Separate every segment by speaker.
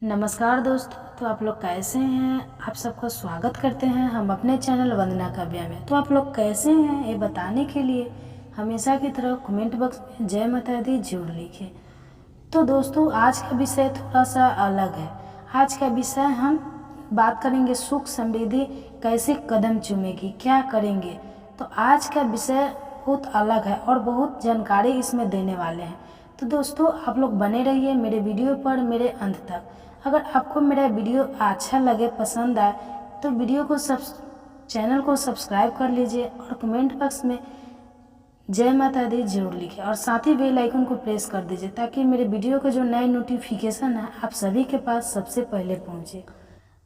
Speaker 1: नमस्कार दोस्तों। तो आप लोग कैसे हैं? आप सबका स्वागत करते हैं हम अपने चैनल वंदना काव्या में। तो आप लोग कैसे हैं ये बताने के लिए हमेशा की तरह कमेंट बॉक्स में जय माता दी जरूर लिखें। तो दोस्तों आज का विषय थोड़ा सा अलग है। आज का विषय हम बात करेंगे सुख समृद्धि कैसे कदम चूमेगी, क्या करेंगे। तो आज का विषय बहुत अलग है और बहुत जानकारी इसमें देने वाले हैं। तो दोस्तों आप लोग बने रहिए मेरे वीडियो पर मेरे अंत तक। अगर आपको मेरा वीडियो अच्छा लगे, पसंद आए तो वीडियो को चैनल को सब्सक्राइब कर लीजिए और कमेंट बॉक्स में जय माता दी जरूर लिखें और साथ ही बेल आइकन को प्रेस कर दीजिए ताकि मेरे वीडियो का जो नए नोटिफिकेशन है आप सभी के पास सबसे पहले पहुंचे।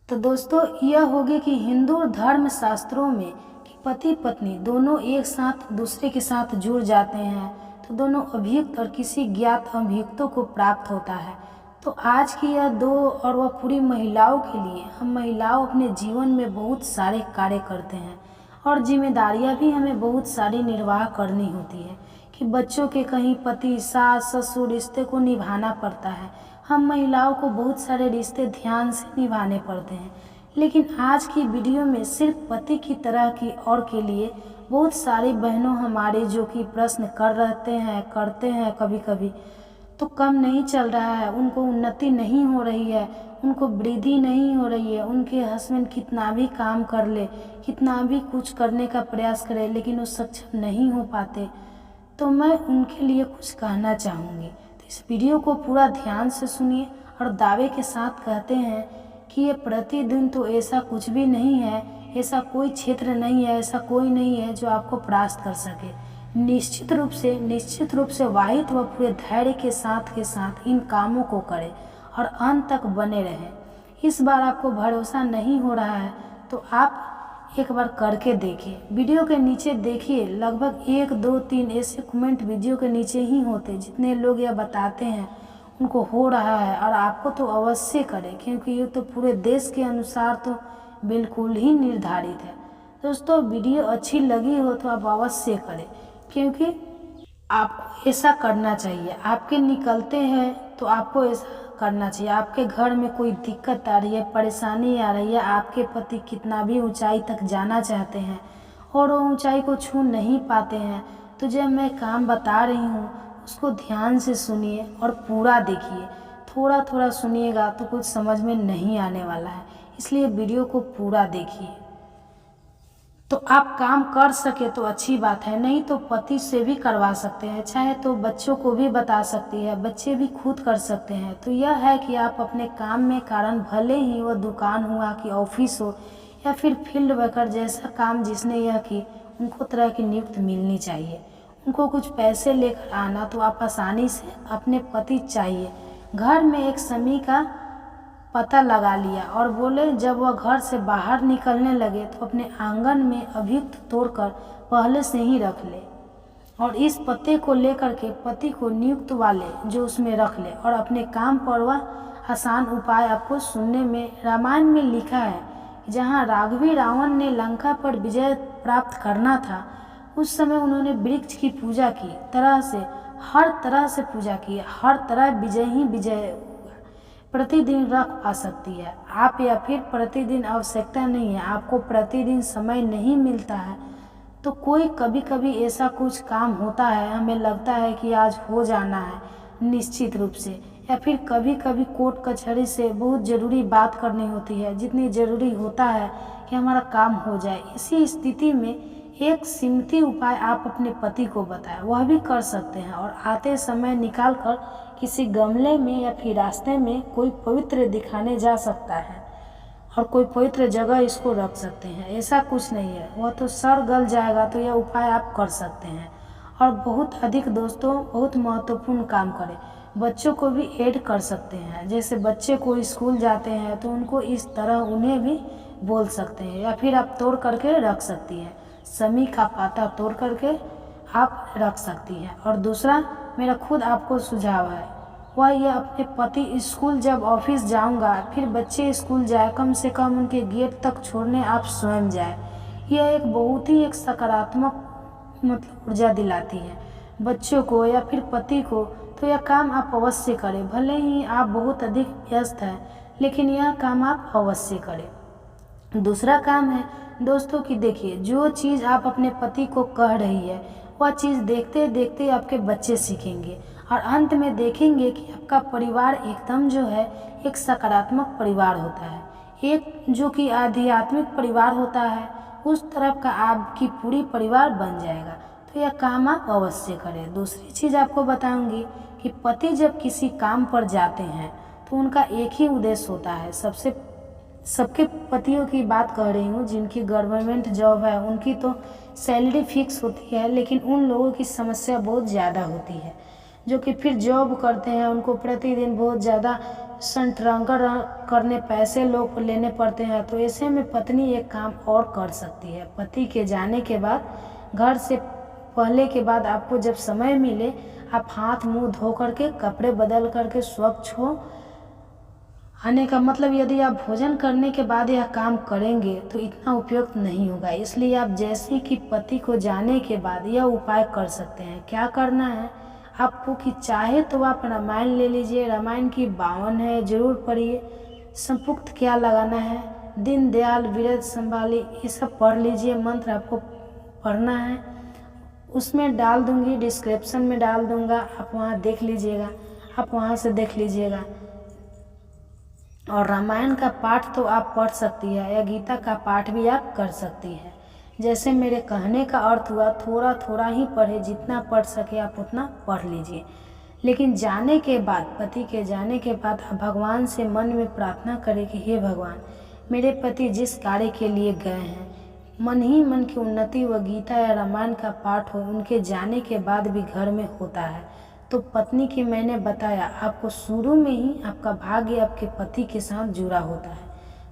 Speaker 1: तो दोस्तों यह होगी कि हिंदू धर्म शास्त्रों में कि पति पत्नी दोनों एक साथ दूसरे के साथ जुड़ जाते हैं तो दोनों अभियुक्त और किसी ज्ञात अभियुक्तों को प्राप्त होता है। तो आज की यह दो और वह पूरी महिलाओं के लिए हम महिलाओं अपने जीवन में बहुत सारे कार्य करते हैं और जिम्मेदारियां भी हमें बहुत सारी निर्वाह करनी होती है कि बच्चों के कहीं पति सास ससुर रिश्ते को निभाना पड़ता है। हम महिलाओं को बहुत सारे रिश्ते ध्यान से निभाने पड़ते हैं। लेकिन आज की वीडियो में सिर्फ पति की तरह की और के लिए बहुत सारी बहनों हमारे जो कि प्रश्न करते हैं कभी कभी तो कम नहीं चल रहा है, उनको उन्नति नहीं हो रही है, उनको वृद्धि नहीं हो रही है। उनके हस्बैंड कितना भी काम कर ले, कितना भी कुछ करने का प्रयास करे लेकिन वो सक्षम नहीं हो पाते। तो मैं उनके लिए कुछ कहना चाहूँगी। तो इस वीडियो को पूरा ध्यान से सुनिए और दावे के साथ कहते हैं कि ये प्रतिदिन तो ऐसा कुछ भी नहीं है, ऐसा कोई क्षेत्र नहीं है, ऐसा कोई नहीं है जो आपको परास्त कर सके। निश्चित रूप से वाहित व पूरे धैर्य के साथ इन कामों को करें और अंत तक बने रहें। इस बार आपको भरोसा नहीं हो रहा है तो आप एक बार करके देखिए। वीडियो के नीचे देखिए लगभग 1 2 3 ऐसे कमेंट वीडियो के नीचे ही होते जितने लोग यह बताते हैं उनको हो रहा है और आपको तो अवश्य करें क्योंकि ये तो पूरे देश के अनुसार तो बिल्कुल ही निर्धारित है। दोस्तों वीडियो अच्छी लगी हो तो आप अवश्य करें क्योंकि आपको ऐसा करना चाहिए। आपके निकलते हैं तो आपको ऐसा करना चाहिए। आपके घर में कोई दिक्कत आ रही है, परेशानी आ रही है, आपके पति कितना भी ऊंचाई तक जाना चाहते हैं और वो ऊंचाई को छू नहीं पाते हैं तो जब मैं काम बता रही हूँ उसको ध्यान से सुनिए और पूरा देखिए। थोड़ा थोड़ा सुनिएगा तो कुछ समझ में नहीं आने वाला है, इसलिए वीडियो को पूरा देखिए। तो आप काम कर सके तो अच्छी बात है, नहीं तो पति से भी करवा सकते हैं, चाहे तो बच्चों को भी बता सकती है, बच्चे भी खुद कर सकते हैं। तो यह है कि आप अपने काम में कारण भले ही वो दुकान हुआ कि ऑफिस हो या फिर फील्ड वर्कर जैसा काम जिसने यह की उनको तरह की नियुक्ति मिलनी चाहिए। उनको कुछ पैसे लेकर आना तो आप आसानी से अपने पति चाहिए। घर में एक समय का पता लगा लिया और बोले जब वह घर से बाहर निकलने लगे तो अपने आंगन में अभियुक्त तोड़कर पहले से ही रख ले और इस पते को लेकर के पति को नियुक्त वाले जो उसमें रख ले और अपने काम पर वह आसान उपाय आपको सुनने में रामायण में लिखा है। जहाँ राघवी रावण ने लंका पर विजय प्राप्त करना था उस समय उन्होंने वृक्ष की पूजा की, हर तरह से पूजा की, हर तरह विजय ही विजय प्रतिदिन रख पा सकती है आप, या फिर प्रतिदिन आवश्यकता नहीं है, आपको प्रतिदिन समय नहीं मिलता है तो कोई कभी कभी ऐसा कुछ काम होता है, हमें लगता है कि आज हो जाना है निश्चित रूप से, या फिर कभी कभी कोर्ट कचहरी से बहुत ज़रूरी बात करनी होती है जितनी ज़रूरी होता है कि हमारा काम हो जाए। इसी स्थिति में एक सिमती उपाय आप अपने पति को बताएं, वह भी कर सकते हैं और आते समय निकाल कर किसी गमले में या फिर रास्ते में कोई पवित्र दिखाने जा सकता है और कोई पवित्र जगह इसको रख सकते हैं। ऐसा कुछ नहीं है, वह तो सर गल जाएगा तो यह उपाय आप कर सकते हैं। और बहुत अधिक दोस्तों बहुत महत्वपूर्ण काम करें, बच्चों को भी ऐड कर सकते हैं। जैसे बच्चे को स्कूल जाते हैं तो उनको इस तरह उन्हें भी बोल सकते हैं या फिर आप तोड़ करके रख सकती हैं, समी का पाता तोड़ करके आप रख सकती हैं। और दूसरा मेरा खुद आपको सुझाव है वह यह अपने पति स्कूल जब ऑफिस जाऊंगा फिर बच्चे स्कूल जाए कम से कम उनके गेट तक छोड़ने आप स्वयं जाए। यह एक बहुत ही एक सकारात्मक ऊर्जा दिलाती है बच्चों को या फिर पति को। तो यह काम आप अवश्य करें, भले ही आप बहुत अधिक व्यस्त हैं लेकिन यह काम आप अवश्य करें। दूसरा काम है दोस्तों कि देखिए, जो चीज़ आप अपने पति को कह रही है वह चीज़ देखते देखते आपके बच्चे सीखेंगे और अंत में देखेंगे कि आपका परिवार एकदम जो है एक सकारात्मक परिवार होता है, एक जो कि आध्यात्मिक परिवार होता है, उस तरफ का आपकी पूरी परिवार बन जाएगा। तो यह काम आप अवश्य करें। दूसरी चीज़ आपको बताऊंगी कि पति जब किसी काम पर जाते हैं तो उनका एक ही उद्देश्य होता है। सबके पतियों की बात कर रही हूँ जिनकी गवर्नमेंट जॉब है, उनकी तो सैलरी फिक्स होती है, लेकिन उन लोगों की समस्या बहुत ज़्यादा होती है जो कि फिर जॉब करते हैं, उनको प्रतिदिन बहुत ज़्यादा संट्रांगर करने पैसे लोग लेने पड़ते हैं। तो ऐसे में पत्नी एक काम और कर सकती है। पति के जाने के बाद घर से पहले के बाद आपको जब समय मिले, आप हाथ मुंह धो करके कपड़े बदल करके स्वच्छ हो आने का मतलब, यदि आप भोजन करने के बाद यह काम करेंगे तो इतना उपयुक्त नहीं होगा। इसलिए आप जैसे कि पति को जाने के बाद यह उपाय कर सकते हैं। क्या करना है आपको कि चाहे तो आप रामायण ले लीजिए, रामायण की 52 है, जरूर पढ़िए। संपुक्त क्या लगाना है, दीन दयाल विरद संभाली, ये सब पढ़ लीजिए। मंत्र आपको पढ़ना है, उसमें डाल दूंगी, डिस्क्रिप्शन में डाल दूंगा, आप वहाँ देख लीजिएगा, आप वहाँ से देख लीजिएगा। और रामायण का पाठ तो आप पढ़ सकती है या गीता का पाठ भी आप कर सकती है। जैसे मेरे कहने का अर्थ हुआ, थोड़ा थोड़ा ही पढ़े, जितना पढ़ सके आप उतना पढ़ लीजिए। लेकिन जाने के बाद, पति के जाने के बाद आप भगवान से मन में प्रार्थना करें कि हे भगवान, मेरे पति जिस कार्य के लिए गए हैं, मन ही मन की उन्नति व गीता या रामायण का पाठ हो, उनके जाने के बाद भी घर में होता है। तो पत्नी की मैंने बताया आपको, शुरू में ही आपका भाग्य आपके पति के साथ जुड़ा होता है,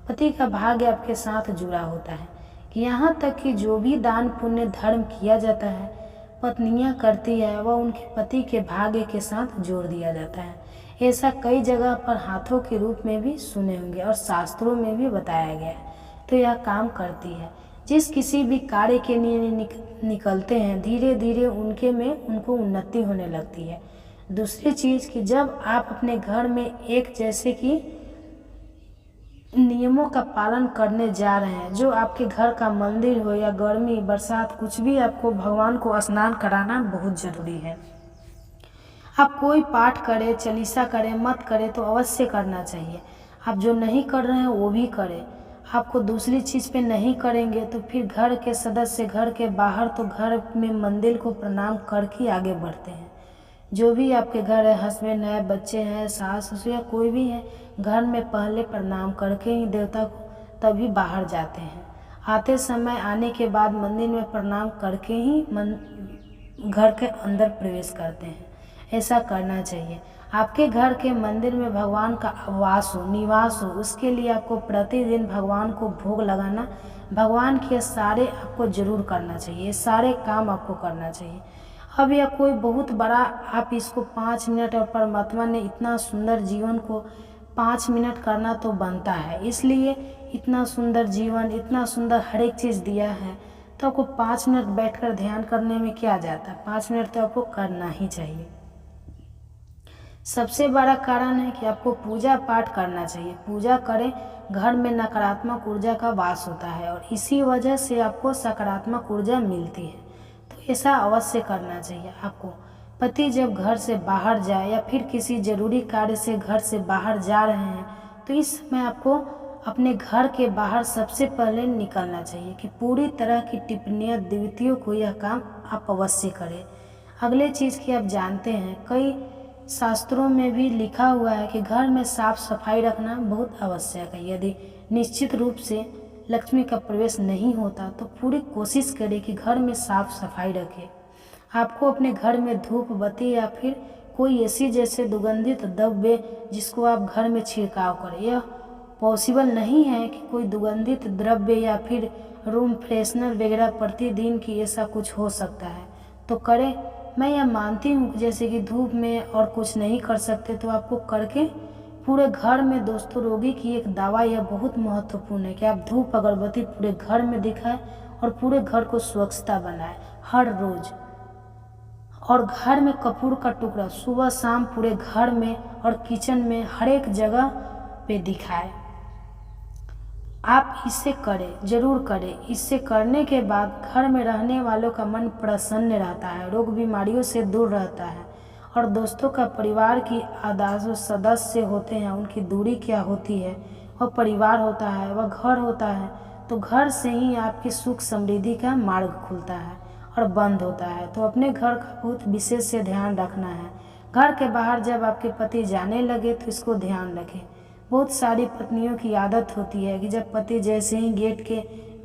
Speaker 1: पति का भाग्य आपके साथ जुड़ा होता है। कि यहाँ तक कि जो भी दान पुण्य धर्म किया जाता है, पत्नियाँ करती है, वह उनके पति के भाग्य के साथ जोड़ दिया जाता है। ऐसा कई जगह पर हाथों के रूप में भी सुने होंगे और शास्त्रों में भी बताया गया है। तो यह काम करती है। जिस किसी भी कार्य के लिए निकलते हैं, धीरे धीरे उनको उन्नति होने लगती है। दूसरी चीज़ कि जब आप अपने घर में एक जैसे कि नियमों का पालन करने जा रहे हैं, जो आपके घर का मंदिर हो या गर्मी बरसात कुछ भी, आपको भगवान को स्नान कराना बहुत ज़रूरी है। आप कोई पाठ करें, चालीसा करें, मत करें तो अवश्य करना चाहिए। आप जो नहीं कर रहे हैं वो भी करें। आपको दूसरी चीज़ पे नहीं करेंगे तो फिर घर के सदस्य घर के बाहर तो घर में मंदिर को प्रणाम करके आगे बढ़ते हैं। जो भी आपके घर है, हस्बैंड है, बच्चे हैं, सास ससुर या कोई भी है, घर में पहले प्रणाम करके ही देवता को तभी बाहर जाते हैं। आते समय आने के बाद मंदिर में प्रणाम करके ही घर के अंदर प्रवेश करते हैं। ऐसा करना चाहिए। आपके घर के मंदिर में भगवान का वास हो, निवास हो, उसके लिए आपको प्रतिदिन भगवान को भोग लगाना, भगवान के सारे आपको जरूर करना चाहिए, सारे काम आपको करना चाहिए। अब यह कोई बहुत बड़ा आप इसको 5 मिनट, और परमात्मा ने इतना सुंदर जीवन को 5 मिनट करना तो बनता है, इसलिए इतना सुंदर जीवन, इतना सुंदर हर एक चीज़ दिया है, तो आपको 5 मिनट बैठकर ध्यान करने में क्या जाता है। 5 मिनट तो आपको करना ही चाहिए। सबसे बड़ा कारण है कि आपको पूजा पाठ करना चाहिए। पूजा करें, घर में नकारात्मक ऊर्जा का वास होता है और इसी वजह से आपको सकारात्मक ऊर्जा मिलती है। तो ऐसा अवश्य करना चाहिए आपको। पति जब घर से बाहर जाए या फिर किसी जरूरी कार्य से घर से बाहर जा रहे हैं, तो इस समय आपको अपने घर के बाहर सबसे पहले निकलना चाहिए कि पूरी तरह की टिप्पणियाँ द्वितीयों को यह काम आप अवश्य करें। अगले चीज़ की आप जानते हैं, कई शास्त्रों में भी लिखा हुआ है कि घर में साफ सफाई रखना बहुत आवश्यक है। यदि निश्चित रूप से लक्ष्मी का प्रवेश नहीं होता तो पूरी कोशिश करें कि घर में साफ सफाई रखें। आपको अपने घर में धूप बत्ती या फिर कोई ऐसी जैसे दुर्गंधित द्रव्य जिसको आप घर में छिड़काव करें, यह पॉसिबल नहीं है कि कोई दुर्गंधित द्रव्य या फिर रूम फ्रेशनर वगैरह प्रतिदिन की ऐसा कुछ हो सकता है तो करें। मैं यह मानती हूँ कि जैसे कि धूप में और कुछ नहीं कर सकते तो आपको करके पूरे घर में, दोस्तों रोगी की एक दवा यह बहुत महत्वपूर्ण है कि आप धूप अगरबत्ती पूरे घर में दिखाएं और पूरे घर को स्वच्छता बनाएं हर रोज। और घर में कपूर का टुकड़ा सुबह शाम पूरे घर में और किचन में हर एक जगह पे दिखाए। आप इसे करें, ज़रूर करें। इससे करने के बाद घर में रहने वालों का मन प्रसन्न रहता है, रोग बीमारियों से दूर रहता है और दोस्तों का परिवार की जो सदस्य होते हैं उनकी दूरी क्या होती है, वह परिवार होता है, वह घर होता है। तो घर से ही आपकी सुख समृद्धि का मार्ग खुलता है और बंद होता है। तो अपने घर का बहुत विशेष से ध्यान रखना है। घर के बाहर जब आपके पति जाने लगे तो इसको ध्यान रखें। बहुत सारी पत्नियों की आदत होती है कि जब पति जैसे ही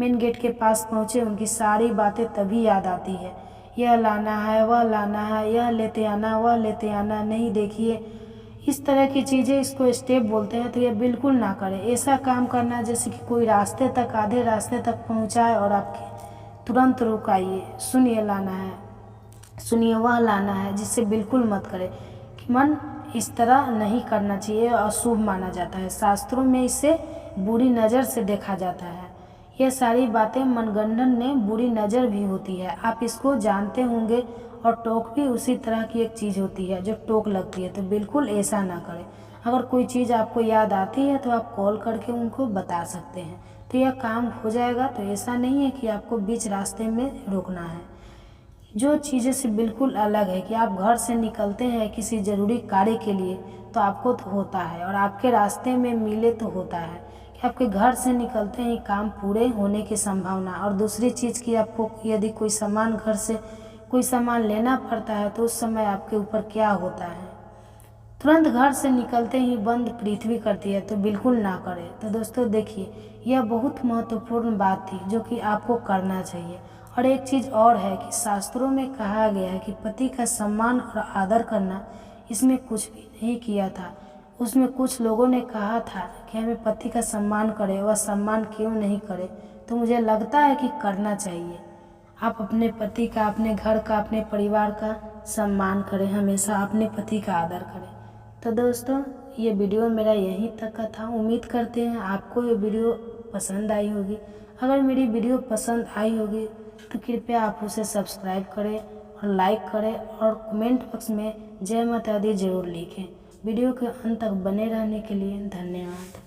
Speaker 1: मेन गेट के पास पहुँचे उनकी सारी बातें तभी याद आती है। यह लाना है, वह लाना है, यह लेते आना, वह लेते आना। नहीं, देखिए इस तरह की चीज़ें, इसको स्टेप बोलते हैं। तो ये बिल्कुल ना करें। ऐसा काम करना जैसे कि कोई रास्ते तक, आधे रास्ते तक पहुँचाए और आपके तुरंत रुकाइए, सुनिए लाना है, सुनिए वह लाना है, जिससे बिल्कुल मत करें। कि मन इस तरह नहीं करना चाहिए, अशुभ माना जाता है। शास्त्रों में इसे बुरी नज़र से देखा जाता है। यह सारी बातें मनगढ़ंत ने बुरी नज़र भी होती है, आप इसको जानते होंगे। और टोक भी उसी तरह की एक चीज़ होती है जो टोक लगती है। तो बिल्कुल ऐसा ना करें। अगर कोई चीज़ आपको याद आती है तो आप कॉल करके उनको बता सकते हैं, तो यह काम हो जाएगा। तो ऐसा नहीं है कि आपको बीच रास्ते में रोकना है। जो चीज़ें से बिल्कुल अलग है कि आप घर से निकलते हैं किसी ज़रूरी कार्य के लिए तो आपको तो होता है, और आपके रास्ते में मिले तो होता है कि आपके घर से निकलते ही काम पूरे होने की संभावना। और दूसरी चीज़ कि आपको यदि कोई सामान घर से कोई सामान लेना पड़ता है तो उस समय आपके ऊपर क्या होता है। तुरंत घर से निकलते ही बंद पृथ्वी करती है, तो बिल्कुल ना करें। तो दोस्तों देखिए, यह बहुत महत्वपूर्ण बात थी जो कि आपको करना चाहिए। और एक चीज़ और है कि शास्त्रों में कहा गया है कि पति का सम्मान और आदर करना, इसमें कुछ भी नहीं किया था। उसमें कुछ लोगों ने कहा था कि हमें पति का सम्मान करें, वह सम्मान क्यों नहीं करे। तो मुझे लगता है कि करना चाहिए। आप अपने पति का, अपने घर का, अपने परिवार का सम्मान करें, हमेशा अपने पति का आदर करें। तो दोस्तों, ये वीडियो मेरा यहीं तक का था। उम्मीद करते हैं आपको ये वीडियो पसंद आई होगी। अगर मेरी वीडियो पसंद आई होगी तो कृपया आप उसे सब्सक्राइब करें और लाइक करें और कमेंट बॉक्स में जय माता दी जरूर लिखें। वीडियो के अंत तक बने रहने के लिए धन्यवाद।